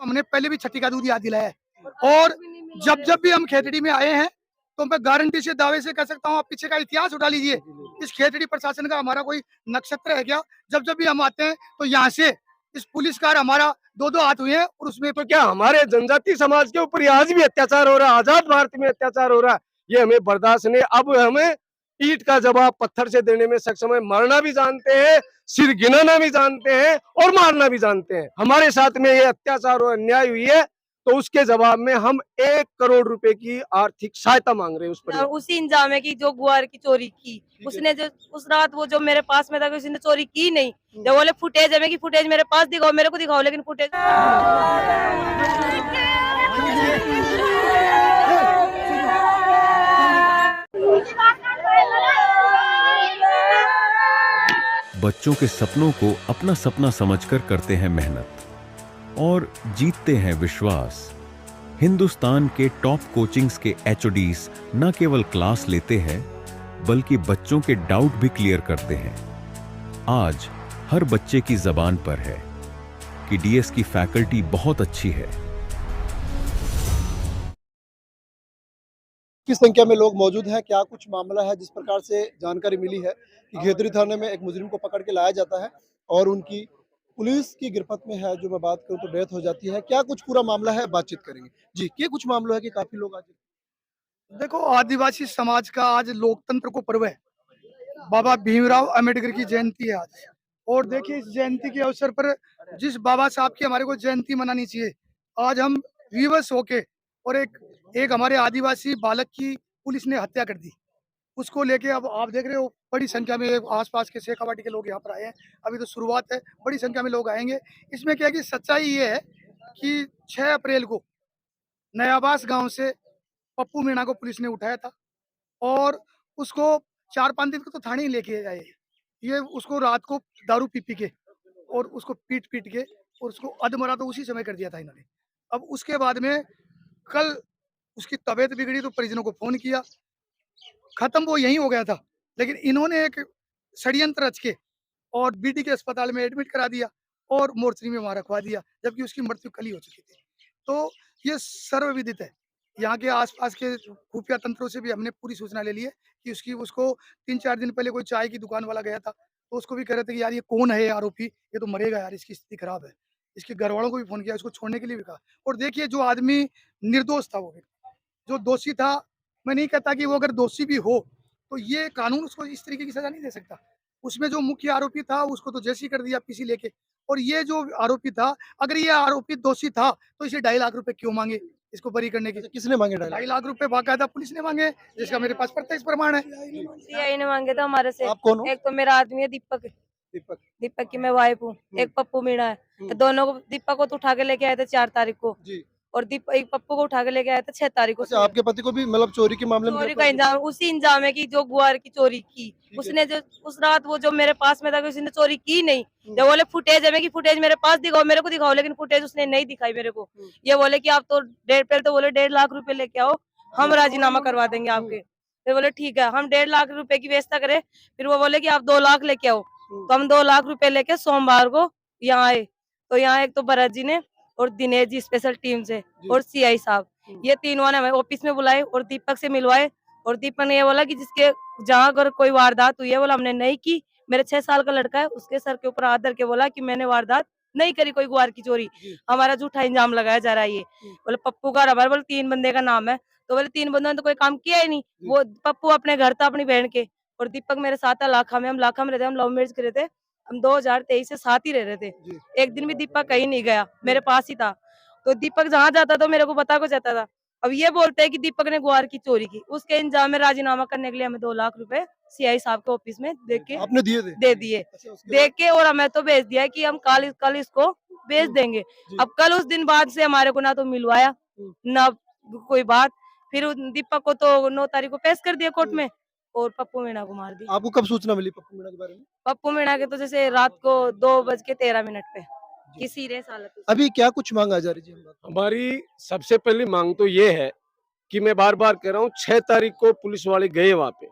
हमने पहले भी छठी का दूध याद दिलाया है और जब जब भी हम खेतड़ी में आए हैं तो मैं गारंटी से दावे से कह सकता हूँ, आप पीछे का इतिहास उठा लीजिए, इस खेतड़ी प्रशासन का हमारा कोई नक्षत्र है क्या? जब जब भी हम आते हैं तो यहाँ से इस पुलिस कार हमारा दो दो हाथ हुए हैं और उसमें तो क्या हमारे जनजाति समाज के ऊपर आज भी अत्याचार हो रहा है? आजाद भारत में अत्याचार हो रहा है, ये हमें बर्दाश्त नहीं। अब हमें ईंट का जवाब पत्थर से देने में सक्षम है। मरना भी जानते हैं, सिर गिनाना भी जानते हैं और मारना भी जानते हैं। हमारे साथ में ये अत्याचार और अन्याय हुई है तो उसके जवाब में हम 1 करोड़ रुपए की आर्थिक सहायता मांग रहे हैं उस पर। उसी इंजाम है कि जो गुआर की चोरी की उसने, जो उस रात वो जो मेरे पास में था कि उसने चोरी की नहीं। जब बोले फुटेज है कि फुटेज मेरे पास दिखाओ, मेरे को दिखाओ, लेकिन फुटेज बच्चों के सपनों को अपना सपना समझकर करते हैं मेहनत और जीतते हैं विश्वास। हिंदुस्तान के टॉप कोचिंग्स के एचओडीज न केवल क्लास लेते हैं बल्कि बच्चों के डाउट भी क्लियर करते हैं। आज हर बच्चे की जबान पर है कि डीएस की फैकल्टी बहुत अच्छी है। किस संख्या में लोग मौजूद हैं, क्या कुछ मामला है? जिस प्रकार से जानकारी मिली है कि घेतरी थाने में एक मुजरिम को पकड़ के लाया जाता है और उनकी पुलिस की गिरफ्त में है, जो मैं बात करूं तो डेथ हो जाती है। क्या कुछ पूरा मामला है, बातचीत करेंगे जी। क्या कुछ मामला है कि काफी लोग आज देखो, आदिवासी समाज का आज लोकतंत्र को पर्व है। बाबा भीमराव अंबेडकर की जयंती है आज और देखिए इस जयंती के अवसर पर जिस बाबा साहब की हमारे को जयंती मनानी चाहिए, आज हम विवश होके और एक हमारे आदिवासी बालक की पुलिस ने हत्या कर दी। उसको लेके अब आप देख रहे हो बड़ी संख्या में आसपास के शेखावाटी के लोग यहाँ पर आए हैं। अभी तो शुरुआत है, बड़ी संख्या में लोग आएंगे। इसमें क्या है कि सच्चाई ये है कि 6 अप्रैल को नयाबास गांव से पप्पू मीणा को पुलिस ने उठाया था और उसको 4-5 दिन को तो थाने ही लेके आए। ये उसको रात को दारू पी के और उसको पीट के और उसको अधमरा तो उसी समय कर दिया था इन्होंने। अब उसके बाद में कल उसकी तबीयत बिगड़ी तो परिजनों को फोन किया, खत्म वो यहीं हो गया था, लेकिन इन्होंने एक षड्यंत्र रच के और बीडी के अस्पताल में एडमिट करा दिया और मोर्चरी में वहां रखवा दिया, जबकि उसकी मृत्यु कल ही हो चुकी थी। तो ये सर्वविदित है। यहाँ के आसपास के खुफिया तंत्रों से भी हमने पूरी सूचना ले ली है कि उसको 3-4 दिन पहले कोई चाय की दुकान वाला गया था तो उसको भी कह रहे थे कि यार ये कौन है आरोपी, ये तो मरेगा यार, इसकी स्थिति खराब है। इसके घर वालों को भी फोन किया, उसको छोड़ने के लिए भी कहा। और देखिए जो आदमी निर्दोष था, वो जो दोषी था, मैं नहीं कहता कि वो अगर दोषी भी हो तो ये कानून उसको इस तरीके की सजा नहीं दे सकता। उसमें जो मुख्य आरोपी था उसको तो जेसी कर दिया पीसी लेके, और ये जो आरोपी था, अगर ये आरोपी दोषी था तो इसे 2.5 लाख रुपए क्यों मांगे इसको बरी करने के? किसने मांगे? 2.5 लाख रुपए बाकायदा पुलिस ने मांगे, जिसका मेरे पास प्रत्यक्ष प्रमाण है। सीआई ने मांगे थे हमारे से। आप कौन हो? एक तो मेरा आदमी है दीपक, दीपक। दीपक की मैं वाइफ हूँ। एक पप्पू मीणा है। दोनों को, दीपक को तो उठा के लेके आए थे 4 तारीख को जी। और एक पप्पू को उठा के लेके आए थे 6 तारीख को। अच्छा, आपके पति को भी मतलब चोरी के मामले में? चोरी का इंजाम, उसी इंजाम है कि जो गुआर की चोरी की उसने, जो उस रात वो जो मेरे पास में था कि उसने चोरी की नहीं। जब बोले फुटेज है कि फुटेज मेरे पास दिखाओ, मेरे को दिखाओ, लेकिन फुटेज उसने नहीं दिखाई मेरे को। ये बोले कि आप तो पहले तो बोले 1.5 लाख रुपए लेके आओ, हम राजीनामा करवा देंगे आपके। फिर बोले ठीक है, हम 1.5 लाख रुपए की व्यवस्था करें। फिर वो बोले कि आप 2 लाख लेके आओ, तो हम 2 लाख रुपए लेके सोमवार को यहाँ आए। तो यहाँ एक तो भरत जी ने और दिनेश जी स्पेशल टीम से और सीआई साहब, ये तीनों ने हमें ऑफिस में बुलाए और दीपक से मिलवाए। और दीपक ने ये बोला कि जिसके जहाँ अगर कोई वारदात हुई है, बोला हमने नहीं की। मेरे 6 साल का लड़का है, उसके सर के ऊपर हाथ धर के बोला कि मैंने वारदात नहीं करी, कोई गुआर की चोरी। हमारा झूठा इंजाम लगाया जा रहा है ये। बोले पप्पू का रबर, बोले 3 बंदे का नाम है। तो बोले 3 बंदों ने तो कोई काम किया ही नहीं। वो पप्पू अपने घर था अपनी बहन के, और दीपक मेरे साथ है लाखा में। हम लाखा में रहते, हम लव मैरिज करे थे। हम 2023 से साथ ही रह रहे थे। एक दिन भी दीपक कहीं नहीं गया, मेरे पास ही था। तो दीपक जहाँ जाता था मेरे को बता को जाता था। अब ये बोलते हैं कि दीपक ने गुआर की चोरी की, उसके इंजाम में राजीनामा करने के लिए हमें 2 लाख रुपए सीआई साहब के ऑफिस में आपने दिए थे? दे दिए। दे के और हमें तो भेज दिया कि हम कल इसको भेज देंगे। अब कल उस दिन बाद से हमारे को ना तो मिलवाया ना कोई बात। फिर दीपक को तो 9 तारीख को पेश कर दिया कोर्ट में और पप्पू मीणा को मार दिया। आपको कब सूचना मिली पप्पू मीणा के बारे में? पप्पू मीणा के तो जैसे रात को 2:13 पे की सीरियस हालत। अभी क्या कुछ मांगा जा रही है? हमारी सबसे पहली मांग तो ये है कि मैं बार बार कह रहा हूँ, 6 तारीख को पुलिस वाले गए वहां पे,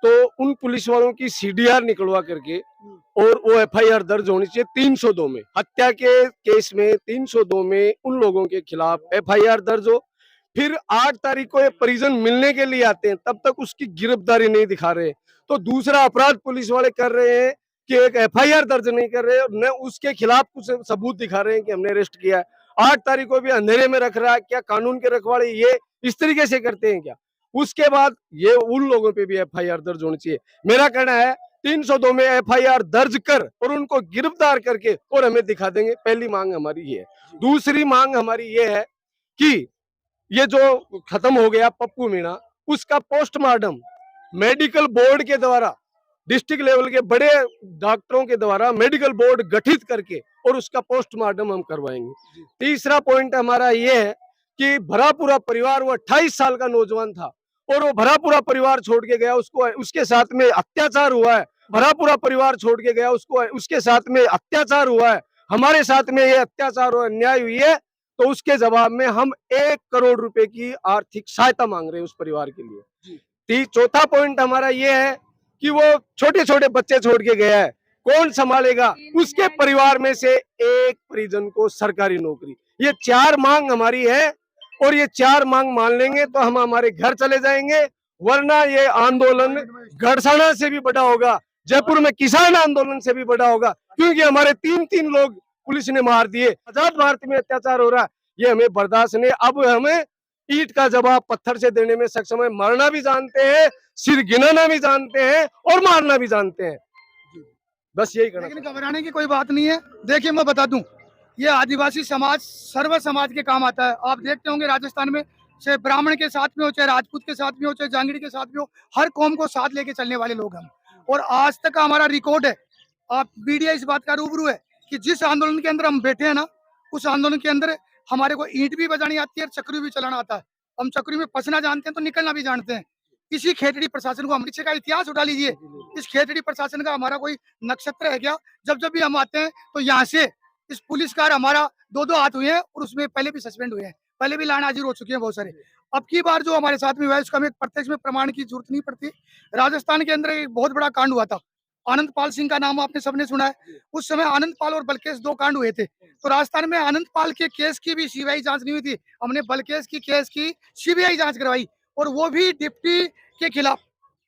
तो उन पुलिस वालों की सीडीआर निकलवा करके और वो एफआईआर दर्ज होनी चाहिए 302 में, हत्या के केस में 302 में उन लोगों के खिलाफ एफआईआर दर्ज हो। फिर 8 तारीख को ये परिजन मिलने के लिए आते हैं, तब तक उसकी गिरफ्तारी नहीं दिखा रहे। तो दूसरा अपराध पुलिस वाले कर रहे हैं कि एक एफआईआर दर्ज नहीं कर रहे और न उसके खिलाफ कुछ सबूत दिखा रहे हैं कि हमने अरेस्ट किया है। 8 तारीख को भी अंधेरे में रख रहा है। क्या कानून के रखवाले ये इस तरीके से करते हैं क्या? उसके बाद ये उन लोगों पे भी एफआईआर दर्ज होनी चाहिए। मेरा कहना है 302 में एफआईआर दर्ज कर और उनको गिरफ्तार करके और हमें दिखा देंगे। पहली मांग हमारी ये है। दूसरी मांग हमारी ये है कि ये जो खत्म हो गया पप्पू मीणा, उसका पोस्टमार्टम मेडिकल बोर्ड के द्वारा, डिस्ट्रिक्ट लेवल के बड़े डॉक्टरों के द्वारा मेडिकल बोर्ड गठित करके और उसका पोस्टमार्टम हम करवाएंगे। तीसरा पॉइंट हमारा ये है कि भरा पूरा परिवार, वो 28 साल का नौजवान था और वो भरा पूरा परिवार छोड़ के गया, उसको उसके साथ में अत्याचार हुआ है। भरा पूरा परिवार छोड़ के गया, उसको उसके साथ में अत्याचार हुआ है। हमारे साथ में ये अत्याचार और अन्याय हुई है, तो उसके जवाब में हम 1 करोड़ रुपए की आर्थिक सहायता मांग रहे हैं उस परिवार के लिए। चौथा पॉइंट हमारा ये है कि वो छोटे छोटे बच्चे छोड़ के गया है, कौन संभालेगा? उसके परिवार में से एक परिजन को सरकारी नौकरी। ये 4 मांग हमारी है और ये 4 मांग मान लेंगे तो हम हमारे घर चले जाएंगे, वरना ये आंदोलन गढ़साना से भी बड़ा होगा, जयपुर में किसान आंदोलन से भी बड़ा होगा, क्योंकि हमारे 3 लोग पुलिस ने मार दिए। आजाद भारत में अत्याचार हो रहा है, ये हमें बर्दाश्त नहीं। अब हमें ईंट का जवाब पत्थर से देने में सक्षम है। मरना भी जानते हैं, सिर गिनाना भी जानते हैं और मारना भी जानते हैं। बस यही करना। लेकिन घबराने की कोई बात नहीं है। देखिए मैं बता दूं, ये आदिवासी समाज सर्व समाज के काम आता है। आप देखते होंगे राजस्थान में, चाहे ब्राह्मण के साथ में हो, चाहे राजपूत के साथ में हो, चाहे जांगड़ी के साथ में हो, हर कौम को साथ लेके चलने वाले लोग हम। और आज तक का हमारा रिकॉर्ड है, आप मीडिया इस बात का रूबरू है कि जिस आंदोलन के अंदर हम बैठे हैं ना, उस आंदोलन के अंदर हमारे को ईंट भी बजानी आती है और चक्री भी चलाना आता है। हम चक्री में फंसना जानते हैं तो निकलना भी जानते हैं। इसी खेतड़ी प्रशासन को हम पीछे का इतिहास उठा लीजिए। इस खेतड़ी प्रशासन का हमारा कोई नक्षत्र है क्या? जब जब भी हम आते हैं तो यहाँ से इस पुलिस कार हमारा 2-2 हाथ हुए हैं और उसमें पहले भी सस्पेंड हुए हैं, पहले भी लाइन हाजिर हो चुकी है बहुत सारे। अब की बार जो हमारे साथ में हुआ है उसका हमें प्रत्यक्ष में प्रमाण की जरूरत नहीं पड़ती। राजस्थान के अंदर एक बहुत बड़ा कांड हुआ था, आनंद पाल सिंह का नाम आपने सबने सुना है। उस समय आनंद पाल और बलकेश 2 कांड हुए थे। तो राजस्थान में आनंद पाल के केस की भी सीबीआई जांच नहीं हुई थी, हमने बलकेश की केस की सीबीआई जांच करवाई, और वो भी डिप्टी के खिलाफ,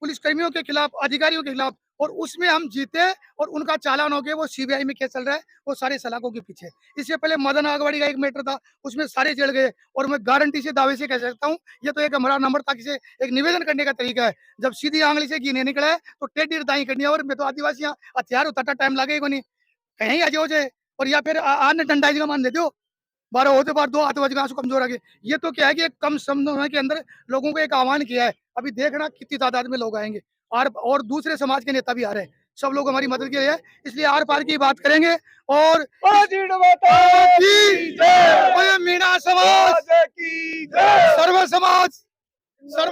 पुलिसकर्मियों के खिलाफ, अधिकारियों के खिलाफ, और उसमें हम जीते और उनका चालान हो गया। वो सीबीआई में केस चल रहा है, वो सारे सलाखों के पीछे। इससे पहले मदन आगवाड़ी का एक मैटर था, उसमें सारे जड़ गए। और मैं गारंटी से दावे से कह सकता हूँ, ये तो एक हमारा नम्रता से एक निवेदन करने का तरीका है। जब सीधी आंगली से घी नहीं निकला है तो टेढ़ी दाई करनी है। और मैं तो आदिवासी हथियार उतारता टाइम लगेगा नहीं, कहीं आ जाए और या फिर आने डंडा जगह मान देते हो, 12 होते बार 2 हाथ बज गए, आंसू कमजोर आ गए। ये तो क्या है कि एक कम समय के अंदर लोगों को एक आह्वान किया है। अभी देखना कितनी तादाद में लोग आएंगे, और दूसरे समाज के नेता भी आ रहे हैं। सब लोग हमारी मदद के लिए है, इसलिए आर पार की बात करेंगे। और मीणा समाज, सर्व समाज, सर्व